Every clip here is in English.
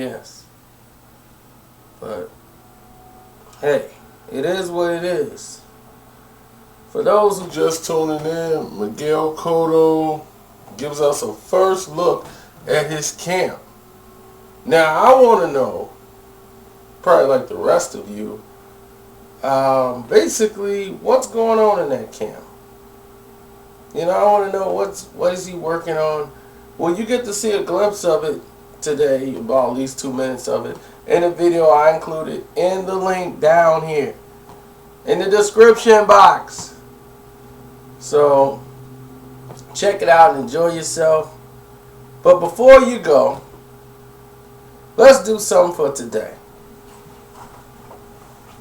Yes. But, hey, it is what it is. For those who just tuning in, Miguel Cotto gives us a first look at his camp. Now, I want to know, probably like the rest of you, basically, what's going on in that camp? You know, I want to know what is he working on. Well, you get to see a glimpse of it today, about at least 2 minutes of it, in a video I included in the link down here in the description box. So, check it out and enjoy yourself. But before you go, let's do something for today.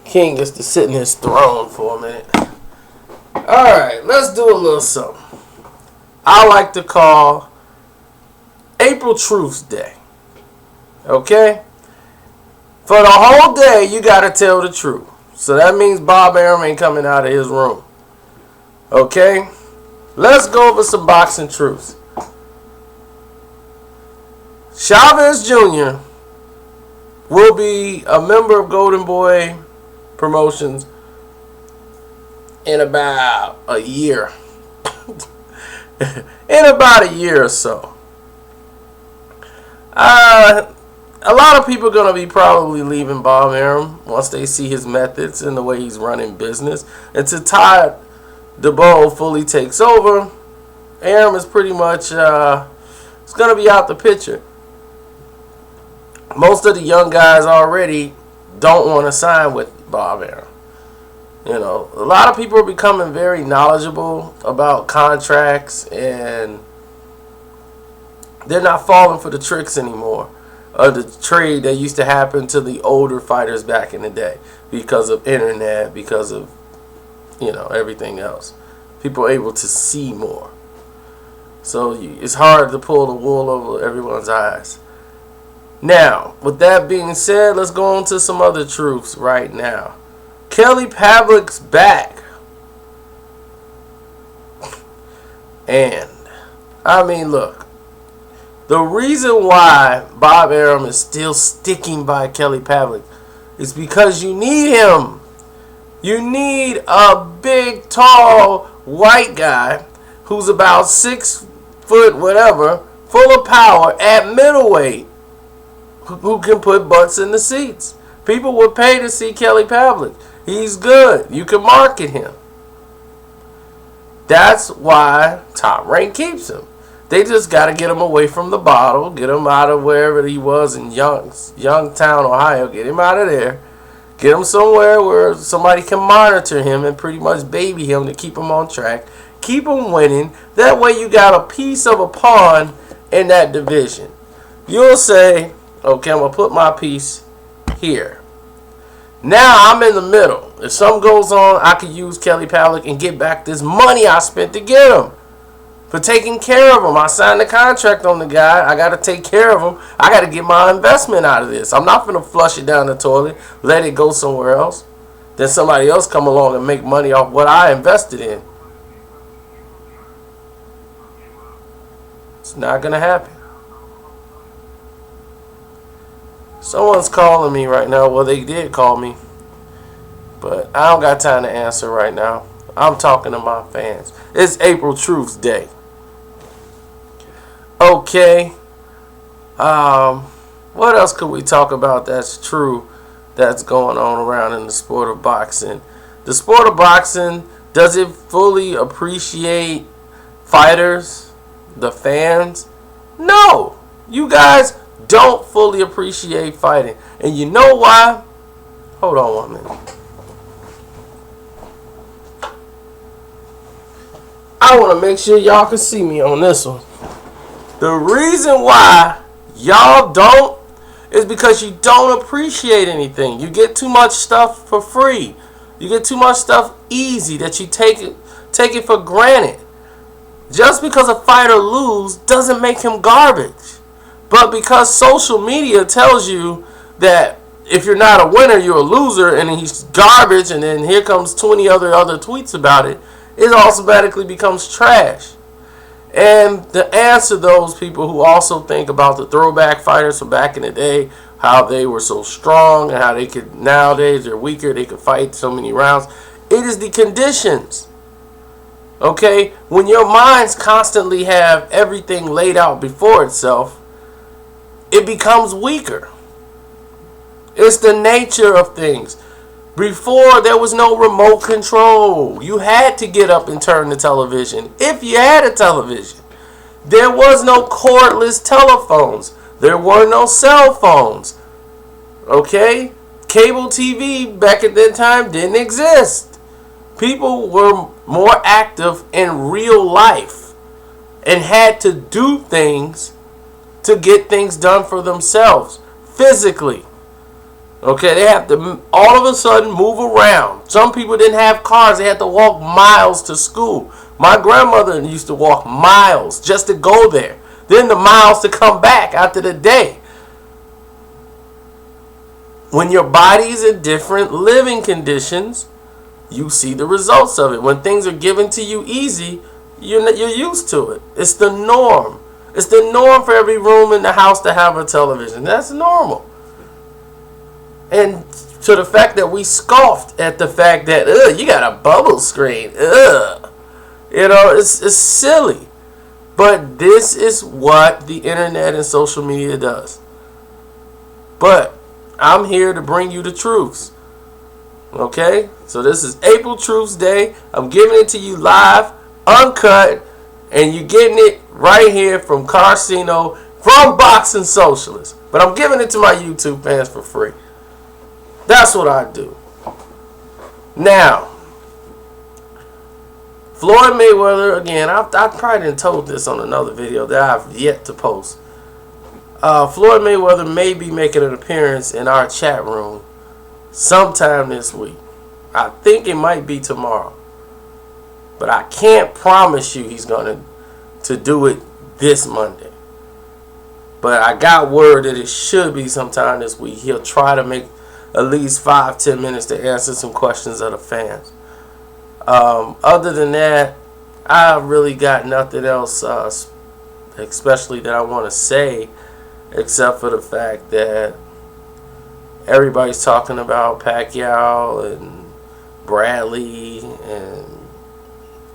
King gets to sit in his throne for a minute. Alright, let's do a little something I like to call April Truths Day. Okay? For the whole day, you gotta tell the truth. So that means Bob Arum ain't coming out of his room. Okay? Let's go over some boxing truths. Chavez Jr. will be a member of Golden Boy Promotions in about a year. In about a year or so. A lot of people are going to be probably leaving Bob Arum once they see his methods and the way he's running business. Until Todd DeBow fully takes over, Arum is pretty much it's going to be out the picture. Most of the young guys already don't want to sign with Bob Arum. You know, a lot of people are becoming very knowledgeable about contracts, and they're not falling for the tricks anymore of the trade that used to happen to the older fighters back in the day because of internet, because of, you know, everything else. People are able to see more. So it's hard to pull the wool over everyone's eyes. Now, with that being said, let's go on to some other truths right now. Kelly Pavlik's back. And, I mean, look. The reason why Bob Arum is still sticking by Kelly Pavlik is because you need him. You need a big, tall, white guy who's about 6 foot whatever, full of power at middleweight, who can put butts in the seats. People would pay to see Kelly Pavlik. He's good. You can market him. That's why Top Rank keeps him. They just got to get him away from the bottle, get him out of wherever he was in Youngstown, Ohio. Get him out of there. Get him somewhere where somebody can monitor him and pretty much baby him to keep him on track. Keep him winning. That way you got a piece of a pawn in that division. You'll say, okay, I'm going to put my piece here. Now I'm in the middle. If something goes on, I could use Kelly Pavlik and get back this money I spent to get him. For taking care of him. I signed a contract on the guy. I got to take care of him. I got to get my investment out of this. I'm not going to flush it down the toilet, let it go somewhere else. Then somebody else come along and make money off what I invested in. It's not going to happen. Someone's calling me right now. Well, they did call me. But I don't got time to answer right now. I'm talking to my fans. It's April Truths Day. Okay. What else could we talk about that's true that's going on around in the sport of boxing? The sport of boxing, does it fully appreciate fighters, the fans? No. You guys don't fully appreciate fighting. And you know why? Hold on 1 minute. I want to make sure y'all can see me on this one. The reason why y'all don't is because you don't appreciate anything. You get too much stuff for free. You get too much stuff easy that you take it for granted. Just because a fighter loses doesn't make him garbage. But because social media tells you that if you're not a winner, you're a loser, and he's garbage, and then here comes 20 other tweets about it, it automatically becomes trash. And to answer those people who also think about the throwback fighters from back in the day, how they were so strong and how they could, nowadays they're weaker, they could fight so many rounds. It is the conditions. Okay? When your minds constantly have everything laid out before itself, it becomes weaker. It's the nature of things. Before, there was no remote control. You had to get up and turn the television if you had a television. There was no cordless telephones. There were no cell phones. Okay? Cable TV back at that time didn't exist. People were more active in real life and had to do things to get things done for themselves physically. Okay, they have to all of a sudden move around. Some people didn't have cars. They had to walk miles to school. My grandmother used to walk miles just to go there. Then the miles to come back after the day. When your body's in different living conditions, you see the results of it. When things are given to you easy, you're used to it. It's the norm. It's the norm for every room in the house to have a television. That's normal. And to the fact that we scoffed at the fact that, you got a bubble screen. You know, it's silly. But this is what the internet and social media does. But I'm here to bring you the truths. Okay? So this is April Truths Day. I'm giving it to you live, uncut, and you're getting it right here from Carcino, from Boxing Socialist. But I'm giving it to my YouTube fans for free. That's what I do. Now, Floyd Mayweather, again, I probably didn't told this on another video that I've yet to post. Floyd Mayweather may be making an appearance in our chat room sometime this week. I think it might be tomorrow. But I can't promise you he's going to do it this Monday. But I got word that it should be sometime this week. He'll try to make at least 5-10 minutes to answer some questions of the fans. Other than that, I really got nothing else, especially that I want to say, except for the fact that everybody's talking about Pacquiao and Bradley, and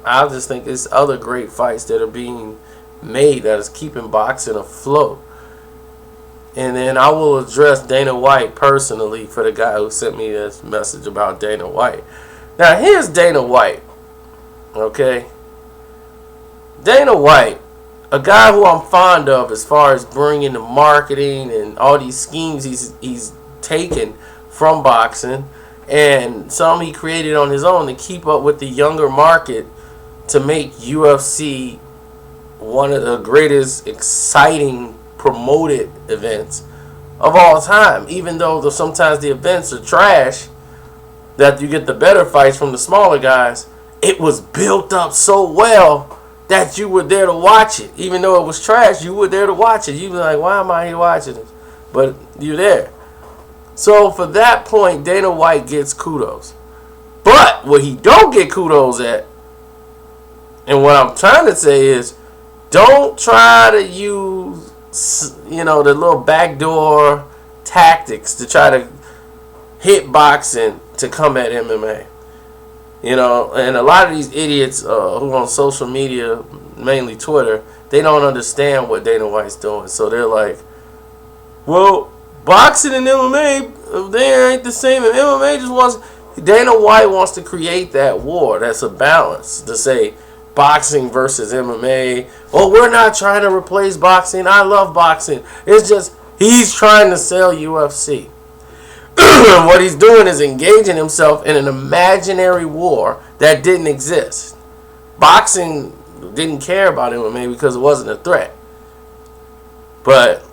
I just think there's other great fights that are being made that is keeping boxing afloat. And then I will address Dana White personally for the guy who sent me this message about Dana White. Now, here's Dana White. Okay? Dana White, a guy who I'm fond of as far as bringing the marketing and all these schemes he's taken from boxing, and some he created on his own to keep up with the younger market to make UFC one of the greatest exciting promoted events of all time. Even though sometimes the events are trash, that you get the better fights from the smaller guys, it was built up so well that you were there to watch it. Even though it was trash, you were there to watch it. You were like, why am I here watching this? But you're there. So for that point, Dana White gets kudos. But what he don't get kudos at, and what I'm trying to say is, don't try to use, the little backdoor tactics to try to hit boxing to come at MMA. And a lot of these idiots who are on social media, mainly Twitter, they don't understand what Dana White's doing. So they're like, well, boxing and MMA, they ain't the same. And MMA just wants... Dana White wants to create that war. That's a balance. To say boxing versus MMA. Oh, we're not trying to replace boxing. I love boxing. It's just he's trying to sell UFC. What he's doing is engaging himself in an imaginary war that didn't exist. Boxing didn't care about MMA because it wasn't a threat. But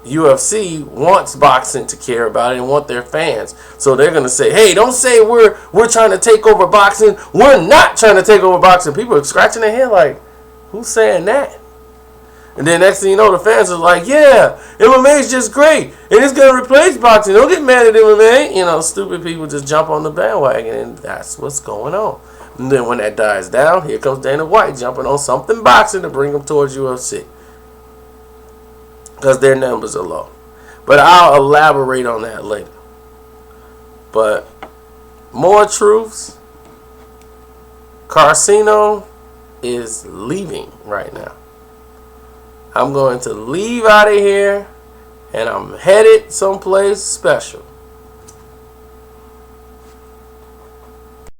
UFC wants boxing to care about it and want their fans. So they're going to say, hey, don't say we're trying to take over boxing. We're not trying to take over boxing. People are scratching their head like, who's saying that? And then next thing you know, the fans are like, yeah, MMA is just great. And it's going to replace boxing. Don't get mad at MMA. Stupid people just jump on the bandwagon. And that's what's going on. And then when that dies down, here comes Dana White jumping on something boxing to bring them towards UFC. Because their numbers are low. But I'll elaborate on that later. But more truths. Carcino is leaving right now. I'm going to leave out of here, and I'm headed someplace special.